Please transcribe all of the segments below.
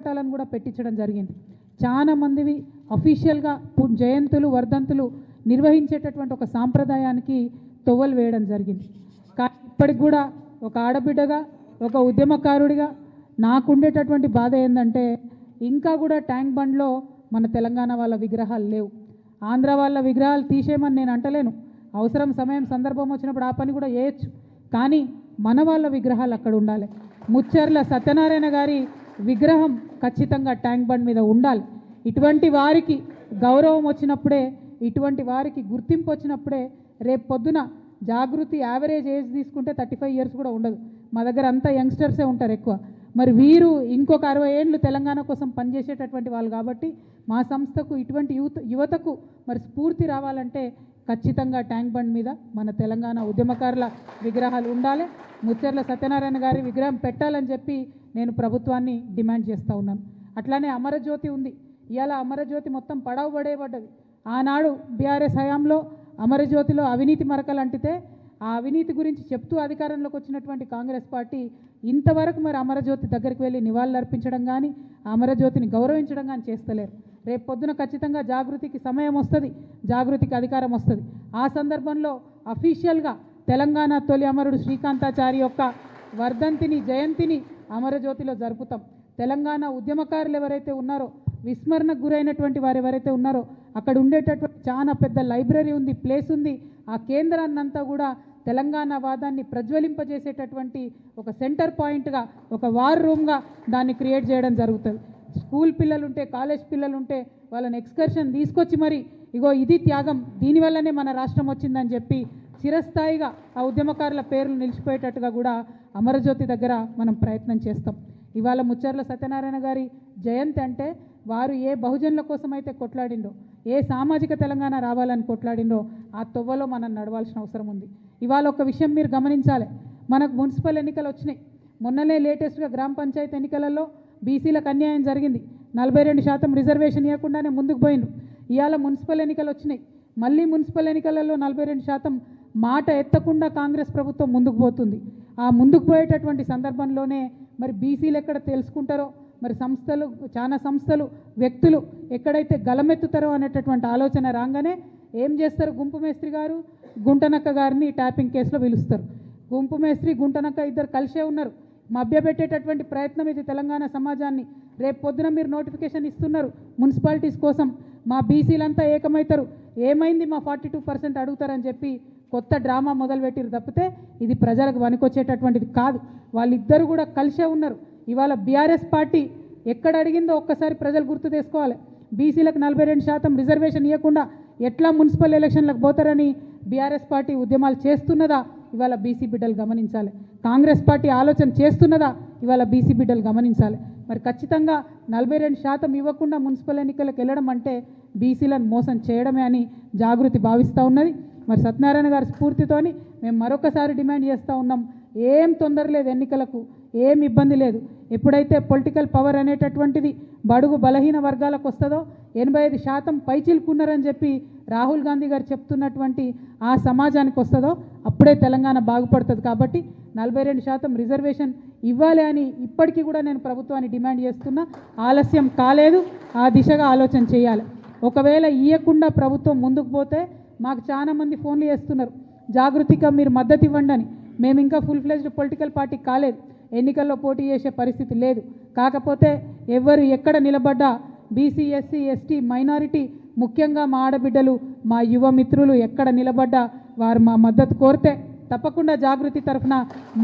పట్టాలను కూడా పెట్టించడం జరిగింది. చాలా మందివి అఫీషియల్గా జయంతులు వర్ధంతులు నిర్వహించేటటువంటి ఒక సాంప్రదాయానికి తొవ్వలు వేయడం జరిగింది. కానీ ఇప్పటికి కూడా ఒక ఆడబిడ్డగా ఒక ఉద్యమకారుడిగా నాకుండేటటువంటి బాధ ఏంటంటే ఇంకా కూడా ట్యాంక్ బండ్లో మన తెలంగాణ వాళ్ళ విగ్రహాలు లేవు. ఆంధ్ర వాళ్ళ విగ్రహాలు తీసేయమని నేను అంటలేను, అవసరం సమయం సందర్భం వచ్చినప్పుడు ఆ పని కూడా చేయొచ్చు. కానీ మన వాళ్ళ విగ్రహాలు అక్కడ ఉండాలి. ముచ్చర్ల సత్యనారాయణ గారి విగ్రహం ఖచ్చితంగా ట్యాంక్ బండ్ మీద ఉండాలి. ఇటువంటి వారికి గౌరవం వచ్చినప్పుడే, ఇటువంటి వారికి గుర్తింపు వచ్చినప్పుడే రేపు పొద్దున జాగృతి యావరేజ్ ఏజ్ తీసుకుంటే 35 ఇయర్స్ కూడా ఉండదు. మా దగ్గర అంతా యంగ్స్టర్సే ఉంటారు ఎక్కువ. మరి వీరు ఇంకొక 60 ఏళ్ళు తెలంగాణ కోసం పనిచేసేటటువంటి వాళ్ళు కాబట్టి మా సంస్థకు ఇటువంటి యువతకు మరి స్ఫూర్తి రావాలంటే ఖచ్చితంగా ట్యాంక్ బండ్ మీద మన తెలంగాణ ఉద్యమకారుల విగ్రహాలు ఉండాలి. ముచ్చర్ల సత్యనారాయణ గారి విగ్రహం పెట్టాలని చెప్పి నేను ప్రభుత్వాన్ని డిమాండ్ చేస్తూ ఉన్నాను. అట్లానే అమరజ్యోతి ఉంది. ఇవాళ అమరజ్యోతి మొత్తం పడవబడేబడ్డది. ఆనాడు బీఆర్ఎస్ హయాంలో అమరజ్యోతిలో అవినీతి మరకలు అంటితే ఆ అవినీతి గురించి చెప్తూ అధికారంలోకి వచ్చినటువంటి కాంగ్రెస్ పార్టీ ఇంతవరకు మరి అమరజ్యోతి దగ్గరికి వెళ్ళి నివాళులు అర్పించడం కానీ అమరజ్యోతిని గౌరవించడం కానీ చేస్తలేరు. రేపు పొద్దున ఖచ్చితంగా జాగృతికి సమయం వస్తుంది, జాగృతికి అధికారం వస్తుంది. ఆ సందర్భంలో అఫీషియల్గా తెలంగాణ తొలి అమరుడు శ్రీకాంతాచారి యొక్క వర్ధంతిని జయంతిని అమరజ్యోతిలో జరుపుతాం. తెలంగాణ ఉద్యమకారులు ఎవరైతే ఉన్నారో, విస్మరణకు గురైనటువంటి వారు ఎవరైతే ఉన్నారో అక్కడ ఉండేటటువంటి చాలా పెద్ద లైబ్రరీ ఉంది, ప్లేస్ ఉంది. ఆ కేంద్రాన్నంతా కూడా తెలంగాణ వాదాన్ని ప్రజ్వలింపజేసేటటువంటి ఒక సెంటర్ పాయింట్గా, ఒక వార్ రూమ్గా దాన్ని క్రియేట్ చేయడం జరుగుతుంది. స్కూల్ పిల్లలుంటే, కాలేజ్ పిల్లలుంటే వాళ్ళని ఎక్స్కర్షన్ తీసుకొచ్చి మరి ఇగో ఇది త్యాగం, దీనివల్లనే మన రాష్ట్రం వచ్చిందని చెప్పి చిరస్థాయిగా ఆ ఉద్యమకారుల పేర్లు నిలిచిపోయేటట్టుగా కూడా అమరజ్యోతి దగ్గర మనం ప్రయత్నం చేస్తాం. ఇవాళ ముచ్చర్ల సత్యనారాయణ గారి జయంతి అంటే వారు ఏ బహుజనుల కోసం అయితే కొట్లాడిండ్రో, ఏ సామాజిక తెలంగాణ రావాలని కొట్లాడిండ్రో ఆ తొవ్వలో మనం నడవాల్సిన అవసరం ఉంది. ఇవాళ ఒక విషయం మీరు గమనించాలి, మనకు మున్సిపల్ ఎన్నికలు వచ్చినాయి. మొన్ననే లేటెస్ట్గా గ్రామ పంచాయతీ ఎన్నికలలో బీసీలకు అన్యాయం జరిగింది. 42% రిజర్వేషన్ ఇవ్వకుండానే ముందుకు పోయిండ్రు. ఇవాళ మున్సిపల్ ఎన్నికలు వచ్చినాయి. మళ్ళీ మున్సిపల్ ఎన్నికలలో 42% మాట ఎత్తకుండా కాంగ్రెస్ ప్రభుత్వం ముందుకు పోతుంది. ఆ ముందుకు పోయేటటువంటి సందర్భంలోనే మరి బీసీలు ఎక్కడ తెలుసుకుంటారో, మరి సంస్థలు, చాలా సంస్థలు, వ్యక్తులు ఎక్కడైతే గలమెత్తుతారో అనేటటువంటి ఆలోచన రాగానే ఏం చేస్తారు, గుంపు మేస్త్రి గారు గుంటనక్క గారిని ట్యాపింగ్ కేసులో పిలుస్తారు. గుంపు మేస్త్రి గుంటనక్క ఇద్దరు కలిసే ఉన్నారు. మభ్యపెట్టేటటువంటి ప్రయత్నం ఇది తెలంగాణ సమాజాన్ని. రేపు పొద్దున మీరు నోటిఫికేషన్ ఇస్తున్నారు మున్సిపాలిటీస్ కోసం, మా బీసీలంతా ఏకమవుతారు, ఏమైంది మా 42% అడుగుతారని చెప్పి కొత్త డ్రామా మొదలుపెట్టిరు తప్పితే ఇది ప్రజలకు వనికొచ్చేటటువంటిది కాదు. వాళ్ళిద్దరు కూడా కలిసే ఉన్నారు. ఇవాళ బీఆర్ఎస్ పార్టీ ఎక్కడ అడిగిందో ఒక్కసారి ప్రజలు గుర్తు చేసుకోవాలి. బీసీలకు 42% రిజర్వేషన్ ఇవ్వకుండా ఎట్లా మున్సిపల్ ఎలక్షన్లకు పోతారని బీఆర్ఎస్ పార్టీ ఉద్యమాలు చేస్తున్నదా ఇవాళ బీసీ బిడ్డలు గమనించాలి. కాంగ్రెస్ పార్టీ ఆలోచన చేస్తున్నదా ఇవాళ బీసీ బిడ్డలు గమనించాలి. మరి ఖచ్చితంగా 42% ఇవ్వకుండా మున్సిపల్ ఎన్నికలకు వెళ్ళడం అంటే బీసీలను మోసం చేయడమే అని జాగృతి భావిస్తూ ఉన్నది. మరి సత్యనారాయణ గారి స్ఫూర్తితోని మేము మరొకసారి డిమాండ్ చేస్తూ ఉన్నాం, ఏం తొందర లేదు, ఎన్నికలకు ఏం ఇబ్బంది లేదు. ఎప్పుడైతే పొలిటికల్ పవర్ అనేటటువంటిది బడుగు బలహీన వర్గాలకు వస్తుందో, 85% పైచిలుకున్నారని చెప్పి రాహుల్ గాంధీ గారు చెప్తున్నటువంటి ఆ సమాజానికి వస్తుందో అప్పుడే తెలంగాణ బాగుపడుతుంది. కాబట్టి 42% రిజర్వేషన్ ఇవ్వాలి అని ఇప్పటికీ కూడా నేను ప్రభుత్వాన్ని డిమాండ్ చేస్తున్నా. ఆలస్యం కాలేదు, ఆ దిశగా ఆలోచన చేయాలి. ఒకవేళ ఇవ్వకుండా ప్రభుత్వం ముందుకు పోతే మాకు చాలామంది ఫోన్లు చేస్తున్నారు, జాగృతిగా మీరు మద్దతు ఇవ్వండి అని. మేము ఇంకా ఫుల్ ఫ్లెజ్డ్ పొలిటికల్ పార్టీ కాలేదు, ఎన్నికల్లో పోటీ చేసే పరిస్థితి లేదు. కాకపోతే ఎవరు ఎక్కడ నిలబడ్డా బీసీ, ఎస్సీ, ఎస్టీ, మైనారిటీ, ముఖ్యంగా మా ఆడబిడ్డలు, మా యువ మిత్రులు ఎక్కడ నిలబడ్డా వారు మా మద్దతు కోరితే తప్పకుండా జాగృతి తరఫున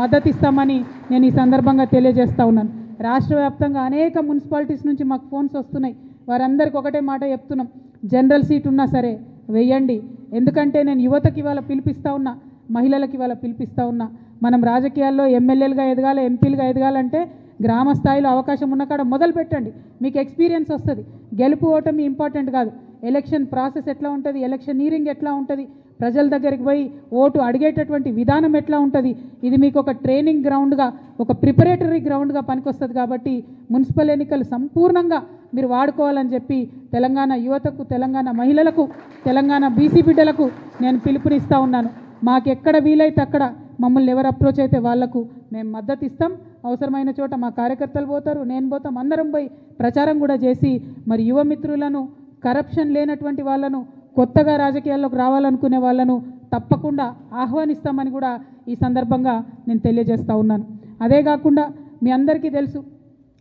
మద్దతు ఇస్తామని నేను ఈ సందర్భంగా తెలియజేస్తూ ఉన్నాను. రాష్ట్ర వ్యాప్తంగా అనేక మున్సిపాలిటీస్ నుంచి మాకు ఫోన్స్ వస్తున్నాయి. వారందరికీ ఒకటే మాట చెప్తున్నాం, జనరల్ సీట్ ఉన్నా సరే వెయ్యండి. ఎందుకంటే నేను యువతకి ఇవాళ పిలిపిస్తూ ఉన్నా, మహిళలకు ఇవాళ పిలిపిస్తూ ఉన్నా. మనం రాజకీయాల్లో ఎమ్మెల్యేలుగా ఎదగాలి, ఎంపీలుగా ఎదగాలంటే గ్రామ స్థాయిలో అవకాశం ఉన్న కాడ మొదలు పెట్టండి, మీకు ఎక్స్పీరియన్స్ వస్తుంది. గెలుపు ఓటమి ఇంపార్టెంట్ కాదు, ఎలక్షన్ ప్రాసెస్ ఎట్లా ఉంటుంది, ఎలక్షనీరింగ్ ఎట్లా ఉంటుంది, ప్రజల దగ్గరికి పోయి ఓటు అడిగేటటువంటి విధానం ఎట్లా ఉంటుంది, ఇది మీకు ఒక ట్రైనింగ్ గ్రౌండ్గా, ఒక ప్రిపరేటరీ గ్రౌండ్గా పనికొస్తుంది. కాబట్టి మున్సిపల్ ఎన్నికలు సంపూర్ణంగా మీరు వాడుకోవాలని చెప్పి తెలంగాణ యువతకు, తెలంగాణ మహిళలకు, తెలంగాణ బీసీ బిడ్డలకు నేను పిలుపునిస్తూ ఉన్నాను. మాకు ఎక్కడ వీలైతే అక్కడ మమ్మల్ని ఎవరు అప్రోచ్ అయితే వాళ్లకు మేము మద్దతు ఇస్తాం. అవసరమైన చోట మా కార్యకర్తలు పోతారు, నేను పోతాం, అందరం పోయి ప్రచారం కూడా చేసి మరి యువ మిత్రులను, కరప్షన్ లేనటువంటి వాళ్ళను, కొత్తగా రాజకీయాల్లోకి రావాలనుకునే వాళ్ళను తప్పకుండా ఆహ్వానిస్తామని కూడా ఈ సందర్భంగా నేను తెలియజేస్తూ ఉన్నాను. అదే కాకుండా మీ అందరికీ తెలుసు,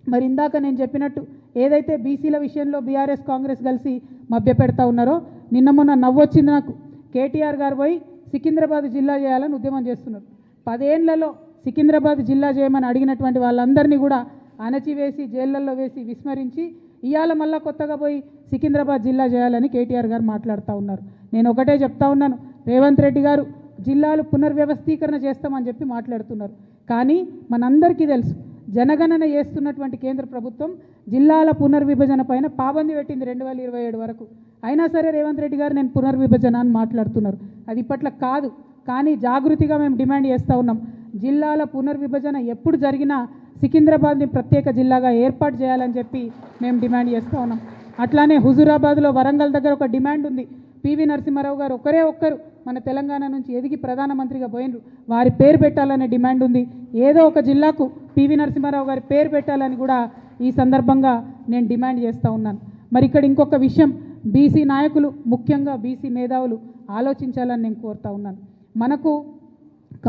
మరి ఇందాక నేను చెప్పినట్టు ఏదైతే బీసీల విషయంలో బీఆర్ఎస్ కాంగ్రెస్ కలిసి మభ్యపెడతా ఉన్నారో, నిన్న మొన్న నవ్వొచ్చింది నాకు. కేటీఆర్ గారు పోయి సికింద్రాబాద్ జిల్లా చేయాలని ఉద్యమం చేస్తున్నారు. 10 ఏళ్లలో సికింద్రాబాద్ జిల్లా చేయమని అడిగినటువంటి వాళ్ళందరినీ కూడా అణచివేసి జైళ్ళల్లో వేసి విస్మరించి ఇవాళ మళ్ళా కొత్తగా పోయి సికింద్రాబాద్ జిల్లా చేయాలని కేటీఆర్ గారు మాట్లాడుతూ ఉన్నారు. నేను ఒకటే చెప్తా ఉన్నాను, రేవంత్ రెడ్డి గారు జిల్లాలు పునర్వ్యవస్థీకరణ చేస్తామని చెప్పి మాట్లాడుతున్నారు. కానీ మనందరికీ తెలుసు, జనగణన చేస్తున్నటువంటి కేంద్ర ప్రభుత్వం జిల్లాల పునర్విభజన పైన పాబంది పెట్టింది 2027 వరకు. అయినా సరే రేవంత్ రెడ్డి గారు నేను పునర్విభజన అని మాట్లాడుతున్నారు. అది ఇప్పట్లో కాదు. కానీ జాగృతిగా మేము డిమాండ్ చేస్తూ ఉన్నాం, జిల్లాల పునర్విభజన ఎప్పుడు జరిగినా సికింద్రాబాద్ని ప్రత్యేక జిల్లాగా ఏర్పాటు చేయాలని చెప్పి మేము డిమాండ్ చేస్తూ ఉన్నాం. అట్లానే హుజూరాబాద్లో వరంగల్ దగ్గర ఒక డిమాండ్ ఉంది. పివి నరసింహారావు గారు ఒక్కరు మన తెలంగాణ నుంచి ఎదిగి ప్రధానమంత్రిగా పోయినరు, వారి పేరు పెట్టాలనే డిమాండ్ ఉంది. ఏదో ఒక జిల్లాకు పివి నరసింహారావు గారి పేరు పెట్టాలని కూడా ఈ సందర్భంగా నేను డిమాండ్ చేస్తూ ఉన్నాను. మరి ఇక్కడ ఇంకొక విషయం, బీసీ నాయకులు ముఖ్యంగా బీసీ మేధావులు ఆలోచించాలని నేను కోరుతా ఉన్నాను. మనకు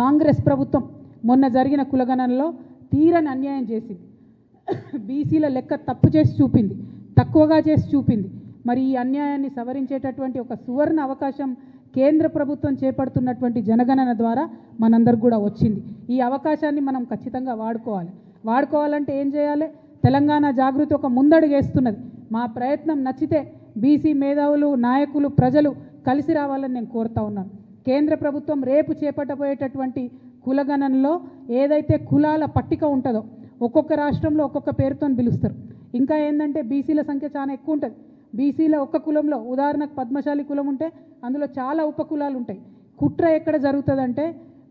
కాంగ్రెస్ ప్రభుత్వం మొన్న జరిగిన కులగణనలో తీరని అన్యాయం చేసింది. బీసీల లెక్క తప్పు చేసి చూపింది, తక్కువగా చేసి చూపింది. మరి ఈ అన్యాయాన్ని సవరించేటటువంటి ఒక సువర్ణ అవకాశం కేంద్ర ప్రభుత్వం చేపడుతున్నటువంటి జనగణన ద్వారా మనందరికి కూడా వచ్చింది. ఈ అవకాశాన్ని మనం ఖచ్చితంగా వాడుకోవాలంటే ఏం చేయాలి? తెలంగాణ జాగృతి ఒక ముందడుగు వేస్తున్నది. మా ప్రయత్నం నచ్చితే బీసీ మేధావులు, నాయకులు, ప్రజలు కలిసి రావాలని నేను కోరుతా ఉన్నాను. కేంద్ర ప్రభుత్వం రేపు చేపట్టబోయేటటువంటి కులగణనలో ఏదైతే కులాల పట్టిక ఉంటుందో ఒక్కొక్క రాష్ట్రంలో ఒక్కొక్క పేరుతో పిలుస్తారు. ఇంకా ఏంటంటే బీసీల సంఖ్య చాలా ఎక్కువ ఉంటుంది. బీసీల ఒక్క కులంలో ఉదాహరణకు పద్మశాలి కులం ఉంటే అందులో చాలా ఉపకులాలు ఉంటాయి. కుట్ర ఎక్కడ జరుగుతుందంటే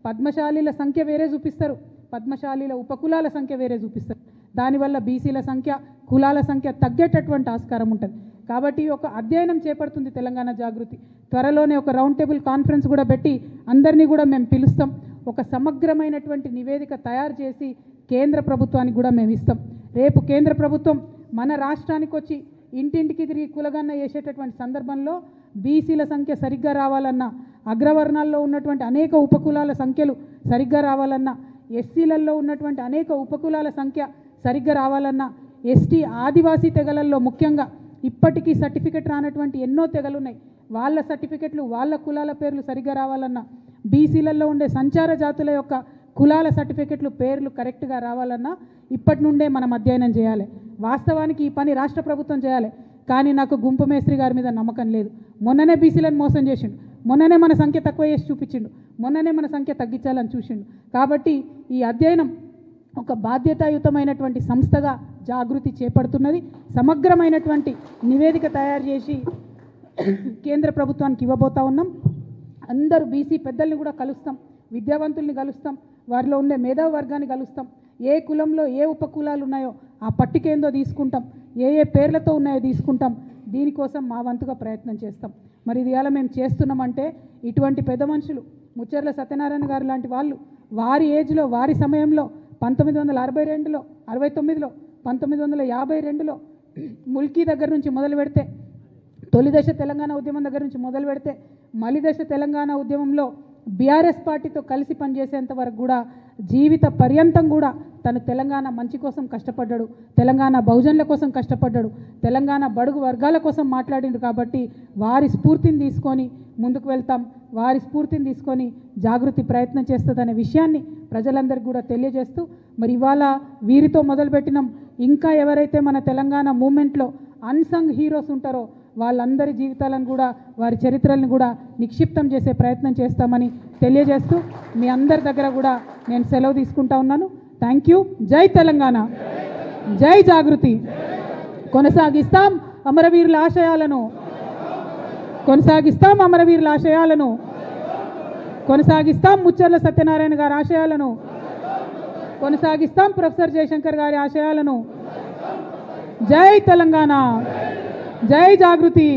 పద్మశాలీల సంఖ్య వేరే చూపిస్తారు, పద్మశాలీల ఉపకులాల సంఖ్య వేరే చూపిస్తారు. దానివల్ల బీసీల సంఖ్య, కులాల సంఖ్య తగ్గేటటువంటి ఆస్కారం ఉంటుంది. కాబట్టి ఒక అధ్యయనం చేపడుతుంది తెలంగాణ జాగృతి. త్వరలోనే ఒక రౌండ్ టేబుల్ కాన్ఫరెన్స్ కూడా పెట్టి అందరినీ కూడా మేము పిలుస్తాం. ఒక సమగ్రమైనటువంటి నివేదిక తయారు చేసి కేంద్ర ప్రభుత్వానికి కూడా మేము ఇస్తాం. రేపు కేంద్ర ప్రభుత్వం మన రాష్ట్రానికి వచ్చి ఇంటింటికి తిరిగి కులగణన చేసేటటువంటి సందర్భంలో బీసీల సంఖ్య సరిగ్గా రావాలన్నా, అగ్రవర్ణాల్లో ఉన్నటువంటి అనేక ఉపకులాల సంఖ్యలు సరిగ్గా రావాలన్నా, ఎస్సీలలో ఉన్నటువంటి అనేక ఉపకులాల సంఖ్య సరిగ్గా రావాలన్నా, ఎస్టీ ఆదివాసీ తెగలల్లో ముఖ్యంగా ఇప్పటికీ సర్టిఫికెట్ రానటువంటి ఎన్నో తెగలు ఉన్నాయి, వాళ్ళ సర్టిఫికెట్లు, వాళ్ళ కులాల పేర్లు సరిగ్గా రావాలన్నా, బీసీలలో ఉండే సంచార జాతుల యొక్క కులాల సర్టిఫికెట్లు, పేర్లు కరెక్ట్గా రావాలన్నా ఇప్పటి నుండే మనం అధ్యయనం చేయాలి. వాస్తవానికి ఈ పని రాష్ట్ర ప్రభుత్వం చేయాలి. కానీ నాకు గుంపు మేస్త్రి గారి మీద నమ్మకం లేదు. మొన్ననే బీసీలను మోసం చేసిండు, మొన్ననే మన సంఖ్య తక్కువ చేసి చూపించిండు, మొన్ననే మన సంఖ్య తగ్గించాలని చూసిండు. కాబట్టి ఈ అధ్యయనం ఒక బాధ్యతాయుతమైనటువంటి సంస్థగా జాగృతి చేపడుతున్నది. సమగ్రమైనటువంటి నివేదిక తయారు చేసి కేంద్ర ప్రభుత్వానికి ఇవ్వబోతా ఉన్నాం. అందరూ బీసీ పెద్దల్ని కూడా కలుస్తాం, విద్యావంతుల్ని కలుస్తాం, వారిలో ఉండే మేధావి వర్గాన్ని కలుస్తాం. ఏ కులంలో ఏ ఉపకులాలు ఉన్నాయో ఆ పట్టిక ఏందో తీసుకుంటాం, ఏ పేర్లతో ఉన్నాయో తీసుకుంటాం. దీనికోసం మా వంతుగా ప్రయత్నం చేస్తాం. మరి ఇది ఎలా మేము చేస్తున్నామంటే ఇటువంటి పెద్ద మనుషులు ముచ్చర్ల సత్యనారాయణ గారు లాంటి వాళ్ళు వారి ఏజ్లో, వారి సమయంలో 1962లో, 69లో, 1952లో ముల్కీ దగ్గర నుంచి మొదలు పెడితే, తొలి దశ తెలంగాణ ఉద్యమం దగ్గర నుంచి మొదలు పెడితే మలి దశ తెలంగాణ ఉద్యమంలో బీఆర్ఎస్ పార్టీతో కలిసి పనిచేసేంత వరకు కూడా జీవిత పర్యంతం కూడా తను తెలంగాణ మంచి కోసం కష్టపడ్డాడు, తెలంగాణ బహుజనుల కోసం కష్టపడ్డాడు, తెలంగాణ బడుగు వర్గాల కోసం మాట్లాడిండు. కాబట్టి వారి స్ఫూర్తిని తీసుకొని ముందుకు వెళ్తాం, వారి స్ఫూర్తిని తీసుకొని జాగృతి ప్రయత్నం చేస్తుందనే విషయాన్ని ప్రజలందరికీ కూడా తెలియజేస్తూ, మరి ఇవాళ వీరితో మొదలుపెట్టినాం. ఇంకా ఎవరైతే మన తెలంగాణ మూమెంట్లో అన్సంగ్ హీరోస్ ఉంటారో వాళ్ళందరి జీవితాలను కూడా, వారి చరిత్రలను కూడా నిక్షిప్తం చేసే ప్రయత్నం చేస్తామని తెలియజేస్తూ మీ అందరి దగ్గర కూడా నేను సెలవు తీసుకుంటా ఉన్నాను. Thank you. జై తెలంగాణ, జై జాగృతి. కొనసాగిస్తాం అమరవీరుల ఆశయాలను, కొనసాగిస్తాం అమరవీరుల ఆశయాలను, కొనసాగిస్తాం ముచ్చర్ల సత్యనారాయణ గారి ఆశయాలను, కొనసాగిస్తాం ప్రొఫెసర్ జయశంకర్ గారి ఆశయాలను. జై తెలంగాణ, జై జాగృతి.